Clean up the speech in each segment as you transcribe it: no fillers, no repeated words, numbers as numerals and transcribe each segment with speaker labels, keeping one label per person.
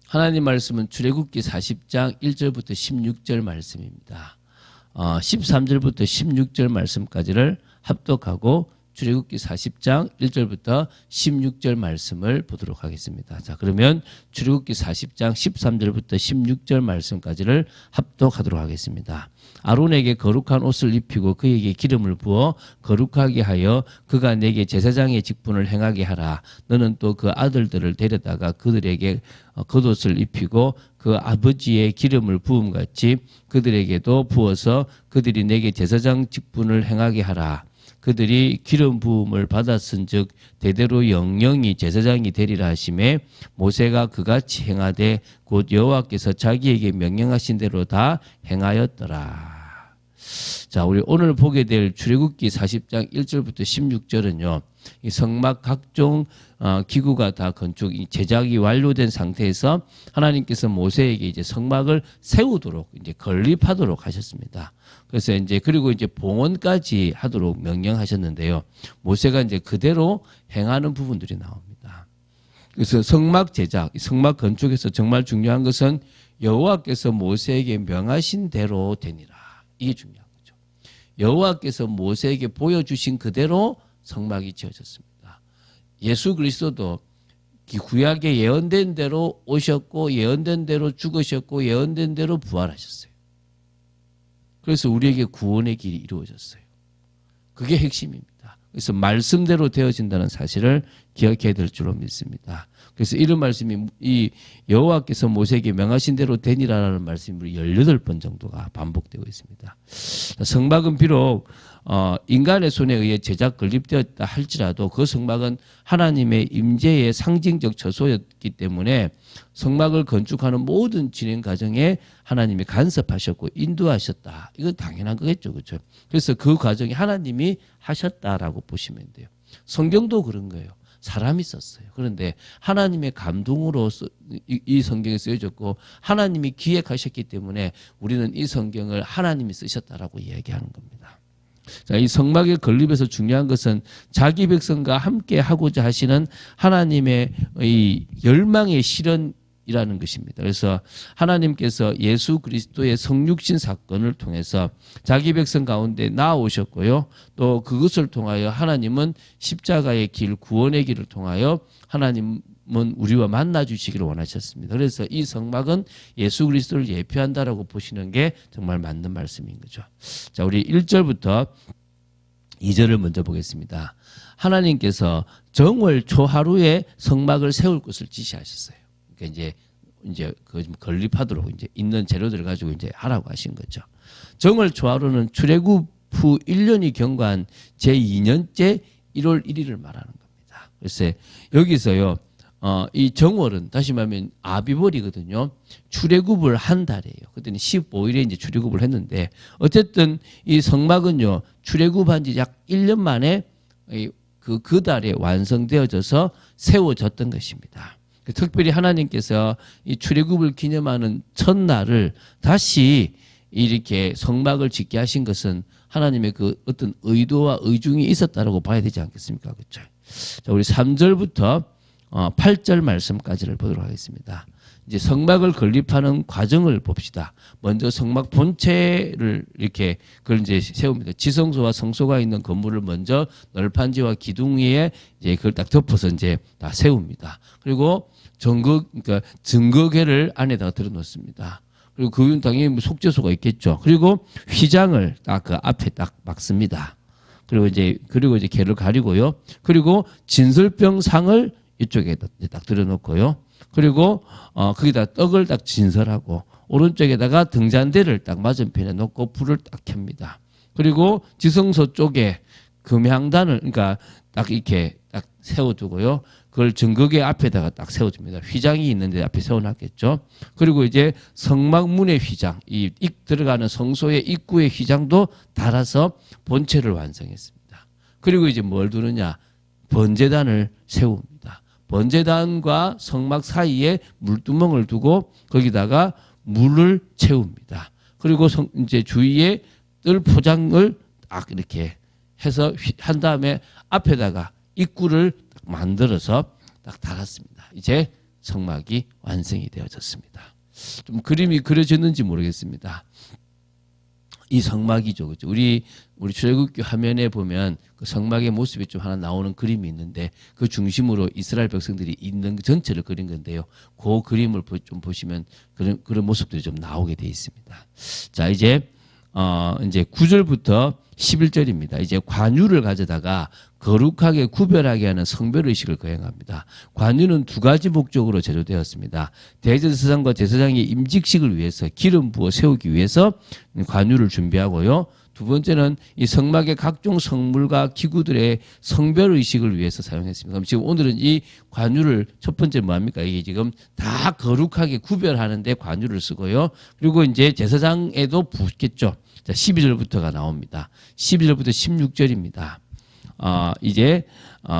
Speaker 1: 하나님 말씀은 출애굽기 40장 1절부터 16절 말씀입니다. 13절부터 16절 말씀까지를 합독하고 출애굽기 40장 1절부터 16절 말씀을 보도록 하겠습니다. 자, 그러면 출애굽기 40장 13절부터 16절 말씀까지를 합독하도록 하겠습니다. 아론에게 거룩한 옷을 입히고 그에게 기름을 부어 거룩하게 하여 그가 내게 제사장의 직분을 행하게 하라. 너는 또 그 아들들을 데려다가 그들에게 겉옷을 입히고 그 아버지의 기름을 부음같이 그들에게도 부어서 그들이 내게 제사장 직분을 행하게 하라. 그들이 기름 부음을 받았은즉 대대로 영영이 제사장이 되리라 하시매 모세가 그같이 행하되 곧 여호와께서 자기에게 명령하신 대로 다 행하였더라. 자, 우리 오늘 보게 될 출애굽기 40장 1절부터 16절은요. 이 성막 각종 기구가 다 건축 제작이 완료된 상태에서 하나님께서 모세에게 이제 성막을 세우도록 이제 건립하도록 하셨습니다. 그래서 이제 그리고 이제 봉헌까지 하도록 명령하셨는데요. 모세가 이제 그대로 행하는 부분들이 나옵니다. 그래서 성막 제작, 성막 건축에서 정말 중요한 것은 여호와께서 모세에게 명하신 대로 되니라. 이게 중요한 거죠. 여호와께서 모세에게 보여주신 그대로 성막이 지어졌습니다. 예수 그리스도도 구약에 예언된 대로 오셨고 예언된 대로 죽으셨고 예언된 대로 부활하셨어요. 그래서 우리에게 구원의 길이 이루어졌어요. 그게 핵심입니다. 그래서 말씀대로 되어진다는 사실을 기억해야 될 줄로 믿습니다. 그래서 이런 말씀이 이 여호와께서 모세에게 명하신 대로 되니라라는 말씀이 18번 정도가 반복되고 있습니다. 성막은 비록 인간의 손에 의해 제작 건립되었다 할지라도 그 성막은 하나님의 임재의 상징적 처소였기 때문에 성막을 건축하는 모든 진행 과정에 하나님이 간섭하셨고 인도하셨다. 이건 당연한 거겠죠. 그렇죠? 그래서 그 과정이 하나님이 하셨다라고 보시면 돼요. 성경도 그런 거예요. 사람이 썼어요. 그런데 하나님의 감동으로 이 성경에 쓰여졌고 하나님이 기획하셨기 때문에 우리는 이 성경을 하나님이 쓰셨다라고 이야기하는 겁니다. 자, 이 성막의 건립에서 중요한 것은 자기 백성과 함께 하고자 하시는 하나님의 이 열망의 실현이라는 것입니다. 그래서 하나님께서 예수 그리스도의 성육신 사건을 통해서 자기 백성 가운데 나아오셨고요. 또 그것을 통하여 하나님은 십자가의 길, 구원의 길을 통하여 하나님은 우리와 만나 주시기를 원하셨습니다. 그래서 이 성막은 예수 그리스도를 예표한다라고 보시는 게 정말 맞는 말씀인 거죠. 자, 우리 1절부터 2절을 먼저 보겠습니다. 하나님께서 정월 초하루에 성막을 세울 것을 지시하셨어요. 그러니까 이제 그 건립하도록 이제 있는 재료들을 가지고 이제 하라고 하신 거죠. 정월 초하루는 출애굽 후 1년이 경과한 제2년째 1월 1일을 말하는 겁니다. 그래서 여기서요. 이 정월은 다시 말하면 아비벌이거든요. 출애굽을 한 달이에요. 그때는 15일에 이제 출애굽을 했는데 어쨌든 이 성막은요. 출애굽한 지 약 1년 만에 그 달에 완성되어져서 세워졌던 것입니다. 특별히 하나님께서 이 출애굽을 기념하는 첫날을 다시 이렇게 성막을 짓게 하신 것은 하나님의 그 어떤 의도와 의중이 있었다라고 봐야 되지 않겠습니까? 그렇죠? 자, 우리 3절부터 8절 말씀까지를 보도록 하겠습니다. 이제 성막을 건립하는 과정을 봅시다. 먼저 성막 본체를 이렇게 그걸 이제 세웁니다. 지성소와 성소가 있는 건물을 먼저 널판지와 기둥 위에 이제 그걸 딱 덮어서 이제 다 세웁니다. 그리고 그러니까 증거궤를 안에다가 들어놓습니다. 그리고 그 당연히 속죄소가 있겠죠. 그리고 휘장을 딱 그 앞에 딱 막습니다. 그리고 이제 개를 가리고요. 그리고 진설병상을 이쪽에 딱 들여놓고요. 그리고 거기다 떡을 딱 진설하고 오른쪽에다가 등잔대를 딱 맞은편에 놓고 불을 딱 켭니다. 그리고 지성소 쪽에 금향단을 그러니까 딱 이렇게 딱 세워두고요. 그걸 증거궤 앞에다가 딱 세워줍니다. 휘장이 있는데 앞에 세워놨겠죠. 그리고 이제 성막문의 휘장, 이 들어가는 성소의 입구의 휘장도 달아서 본체를 완성했습니다. 그리고 이제 뭘 두느냐? 번제단을 세웁니다. 번제단과 성막 사이에 물두멍을 두고 거기다가 물을 채웁니다. 그리고 이제 주위에 뜰 포장을 딱 이렇게 해서 한 다음에 앞에다가 입구를 딱 만들어서 딱 달았습니다. 이제 성막이 완성이 되어졌습니다. 좀 그림이 그려졌는지 모르겠습니다. 이 성막이죠. 그죠? 우리 출애굽기 화면에 보면 그 성막의 모습이 좀 하나 나오는 그림이 있는데 그 중심으로 이스라엘 백성들이 있는 전체를 그린 건데요. 그 그림을 좀 보시면 그런 모습들이 좀 나오게 되어 있습니다. 자, 이제 9절부터 11절입니다. 이제 관유를 가져다가 거룩하게 구별하게 하는 성별의식을 거행합니다. 관유는 두 가지 목적으로 제조되었습니다. 대제사장과 제사장의 임직식을 위해서 기름 부어 세우기 위해서 관유를 준비하고요. 두 번째는 이 성막의 각종 성물과 기구들의 성별의식을 위해서 사용했습니다. 그럼 지금 오늘은 이 관유를 첫 번째 뭐합니까? 이게 지금 다 거룩하게 구별하는데 관유를 쓰고요. 그리고 이제 제사장에도 붓겠죠. 자, 12절부터가 나옵니다. 12절부터 16절입니다.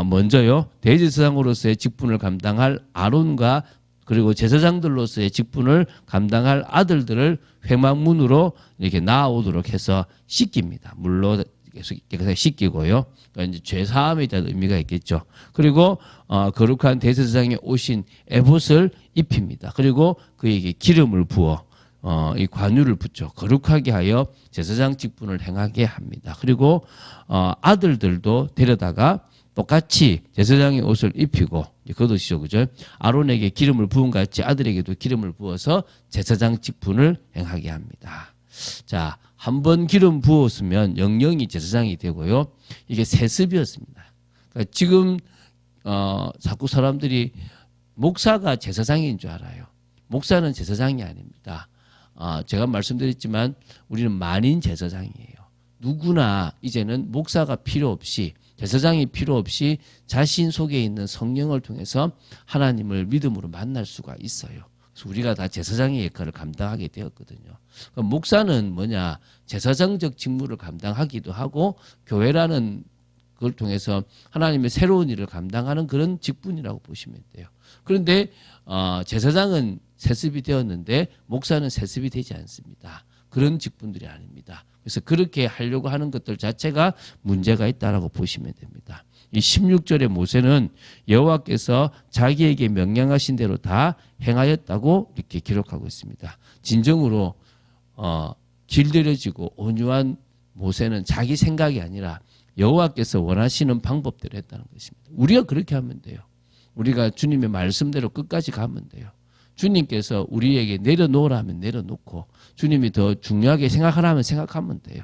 Speaker 1: 먼저요. 대제사장으로서의 직분을 감당할 아론과 그리고 제사장들로서의 직분을 감당할 아들들을 회막문으로 이렇게 나아오도록 해서 씻깁니다. 물로 깨끗하게 씻기고요. 그러니까 이제 죄사함에 대한 의미가 있겠죠. 그리고 거룩한 대제사장에 오신 에봇을 입힙니다. 그리고 그에게 기름을 부어 이 관유를 붙여 거룩하게 하여 제사장 직분을 행하게 합니다. 그리고 아들들도 데려다가 똑같이 제사장의 옷을 입히고 걷으시죠, 그죠? 아론에게 기름을 부은 같이 아들에게도 기름을 부어서 제사장 직분을 행하게 합니다. 자, 한 번 기름 부었으면 영영이 제사장이 되고요. 이게 세습이었습니다. 그러니까 지금 자꾸 사람들이 목사가 제사장인 줄 알아요. 목사는 제사장이 아닙니다. 제가 말씀드렸지만 우리는 만인 제사장이에요. 누구나 이제는 목사가 필요 없이 제사장이 필요 없이 자신 속에 있는 성령을 통해서 하나님을 믿음으로 만날 수가 있어요. 그래서 우리가 다 제사장의 역할을 감당하게 되었거든요. 그러니까 목사는 뭐냐? 제사장적 직무를 감당하기도 하고 교회라는 그걸 통해서 하나님의 새로운 일을 감당하는 그런 직분이라고 보시면 돼요. 그런데 제사장은 세습이 되었는데 목사는 세습이 되지 않습니다. 그런 직분들이 아닙니다. 그래서 그렇게 하려고 하는 것들 자체가 문제가 있다라고 보시면 됩니다. 이 16절의 모세는 여호와께서 자기에게 명령하신 대로 다 행하였다고 이렇게 기록하고 있습니다. 진정으로 길들여지고 온유한 모세는 자기 생각이 아니라 여호와께서 원하시는 방법대로 했다는 것입니다. 우리가 그렇게 하면 돼요. 우리가 주님의 말씀대로 끝까지 가면 돼요. 주님께서 우리에게 내려놓으라 하면 내려놓고 주님이 더 중요하게 생각하라면 생각하면 돼요.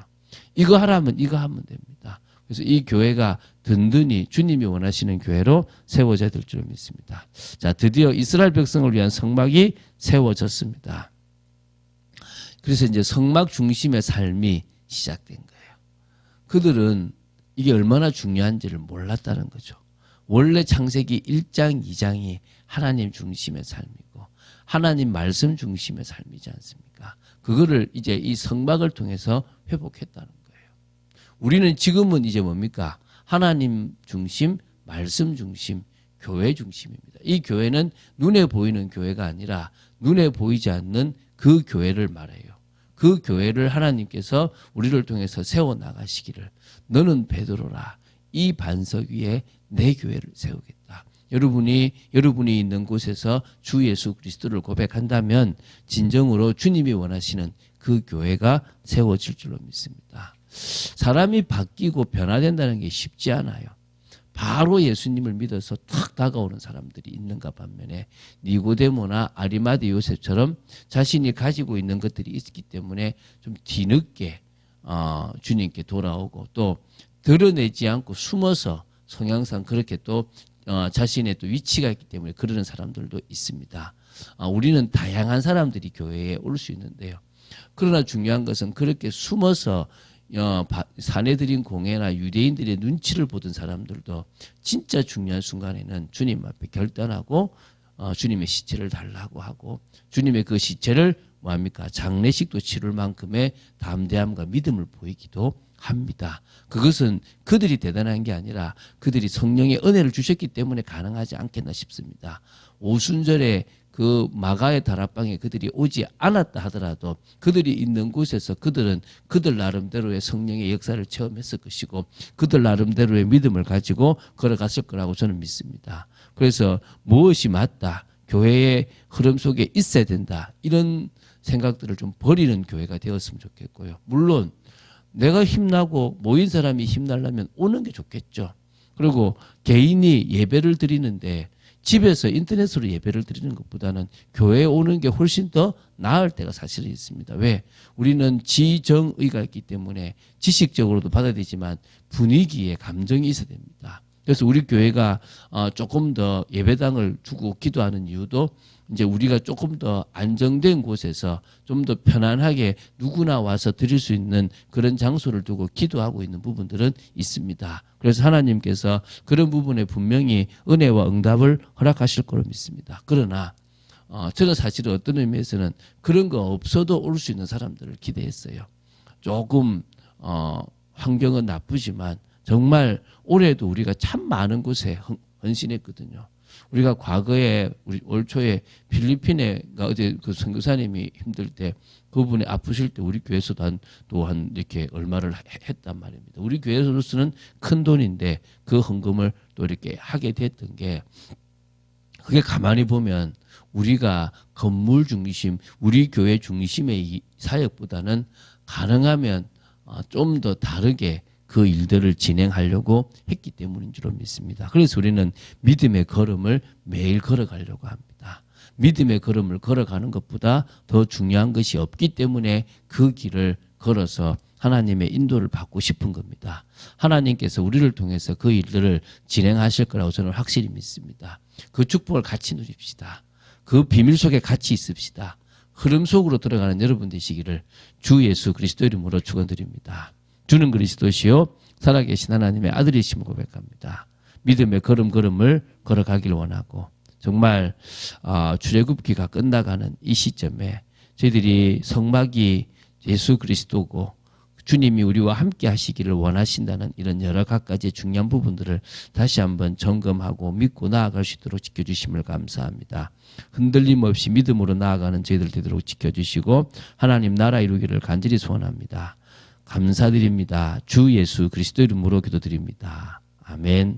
Speaker 1: 이거 하라면 이거 하면 됩니다. 그래서 이 교회가 든든히 주님이 원하시는 교회로 세워져야 될 줄 믿습니다. 자, 드디어 이스라엘 백성을 위한 성막이 세워졌습니다. 그래서 이제 성막 중심의 삶이 시작된 거예요. 그들은 이게 얼마나 중요한지를 몰랐다는 거죠. 원래 창세기 1장, 2장이 하나님 중심의 삶이고 하나님 말씀 중심의 삶이지 않습니까? 그거를 이제 이 성막을 통해서 회복했다는 거예요. 우리는 지금은 이제 뭡니까? 하나님 중심, 말씀 중심, 교회 중심입니다. 이 교회는 눈에 보이는 교회가 아니라 눈에 보이지 않는 그 교회를 말해요. 그 교회를 하나님께서 우리를 통해서 세워나가시기를 너는 베드로라 이 반석 위에 내 교회를 세우겠다. 여러분이 있는 곳에서 주 예수 그리스도를 고백한다면 진정으로 주님이 원하시는 그 교회가 세워질 줄로 믿습니다. 사람이 바뀌고 변화된다는 게 쉽지 않아요. 바로 예수님을 믿어서 탁 다가오는 사람들이 있는가 반면에 니고데모나 아리마대 요셉처럼 자신이 가지고 있는 것들이 있기 때문에 좀 뒤늦게 주님께 돌아오고 또 드러내지 않고 숨어서 성향상 그렇게 또 자신의 또 위치가 있기 때문에 그러는 사람들도 있습니다. 우리는 다양한 사람들이 교회에 올 수 있는데요. 그러나 중요한 것은 그렇게 숨어서 사내들인 공회나 유대인들의 눈치를 보던 사람들도 진짜 중요한 순간에는 주님 앞에 결단하고 주님의 시체를 달라고 하고 주님의 그 시체를 뭐합니까? 장례식도 치를 만큼의 담대함과 믿음을 보이기도 합니다. 그것은 그들이 대단한 게 아니라 그들이 성령의 은혜를 주셨기 때문에 가능하지 않겠나 싶습니다. 오순절에 그 마가의 다락방에 그들이 오지 않았다 하더라도 그들이 있는 곳에서 그들은 그들 나름대로의 성령의 역사를 체험했을 것이고 그들 나름대로의 믿음을 가지고 걸어갔을 거라고 저는 믿습니다. 그래서 무엇이 맞다, 교회의 흐름 속에 있어야 된다. 이런 생각들을 좀 버리는 교회가 되었으면 좋겠고요. 물론 내가 힘나고 모인 사람이 힘나려면 오는 게 좋겠죠. 그리고 개인이 예배를 드리는데 집에서 인터넷으로 예배를 드리는 것보다는 교회에 오는 게 훨씬 더 나을 때가 사실은 있습니다. 왜? 우리는 지정의가 있기 때문에 지식적으로도 받아야 되지만 분위기에 감정이 있어야 됩니다. 그래서 우리 교회가 조금 더 예배당을 두고 기도하는 이유도 이제 우리가 조금 더 안정된 곳에서 좀 더 편안하게 누구나 와서 드릴 수 있는 그런 장소를 두고 기도하고 있는 부분들은 있습니다. 그래서 하나님께서 그런 부분에 분명히 은혜와 응답을 허락하실 거로 믿습니다. 그러나 저는 사실은 어떤 의미에서는 그런 거 없어도 올 수 있는 사람들을 기대했어요. 조금 환경은 나쁘지만 정말 올해도 우리가 참 많은 곳에 헌신했거든요. 우리가 과거에 우리 올 초에 필리핀에가 어제 그 선교사님이 힘들 때 그분이 아프실 때 우리 교회에서도 또한 이렇게 얼마를 했단 말입니다. 우리 교회에서는 큰 돈인데 그 헌금을 또 이렇게 하게 됐던 게 그게 가만히 보면 우리가 건물 중심, 우리 교회 중심의 이 사역보다는 가능하면 좀 더 다르게 그 일들을 진행하려고 했기 때문인 줄 믿습니다. 그래서 우리는 믿음의 걸음을 매일 걸어가려고 합니다. 믿음의 걸음을 걸어가는 것보다 더 중요한 것이 없기 때문에 그 길을 걸어서 하나님의 인도를 받고 싶은 겁니다. 하나님께서 우리를 통해서 그 일들을 진행하실 거라고 저는 확실히 믿습니다. 그 축복을 같이 누립시다. 그 비밀 속에 같이 있읍시다. 흐름 속으로 들어가는 여러분 되시기를 주 예수 그리스도 이름으로 축원드립니다. 주는 그리스도시요 살아계신 하나님의 아들이심을 고백합니다. 믿음의 걸음을 걸어가길 원하고 정말 출애굽기가 끝나가는 이 시점에 저희들이 성막이 예수 그리스도고 주님이 우리와 함께 하시기를 원하신다는 이런 여러 가지 중요한 부분들을 다시 한번 점검하고 믿고 나아갈 수 있도록 지켜주심을 감사합니다. 흔들림 없이 믿음으로 나아가는 저희들 되도록 지켜주시고 하나님 나라 이루기를 간절히 소원합니다. 감사드립니다. 주 예수 그리스도 이름으로 기도드립니다. 아멘.